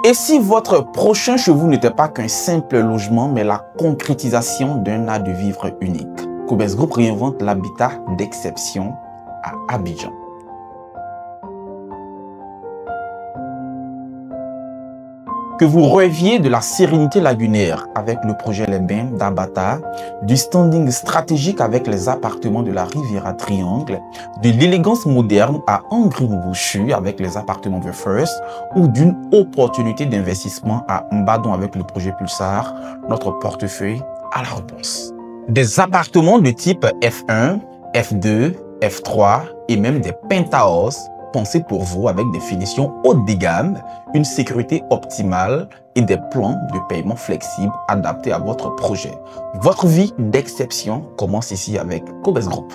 Et si votre prochain chez vous n'était pas qu'un simple logement, mais la concrétisation d'un art de vivre unique? Cobes Group réinvente l'habitat d'exception à Abidjan. Que vous rêviez de la sérénité lagunaire avec le projet Les Bains d'Abata, du standing stratégique avec les appartements de la Riviera Triangle, de l'élégance moderne à Angri-Mbouchu avec les appartements The First, ou d'une opportunité d'investissement à Mbadon avec le projet Pulsar, notre portefeuille a la réponse. Des appartements de type F1, F2, F3 et même des penthouses pensés pour vous avec des finitions haut de gamme, une sécurité optimale et des plans de paiement flexibles adaptés à votre projet. Votre vie d'exception commence ici avec Cobes Group.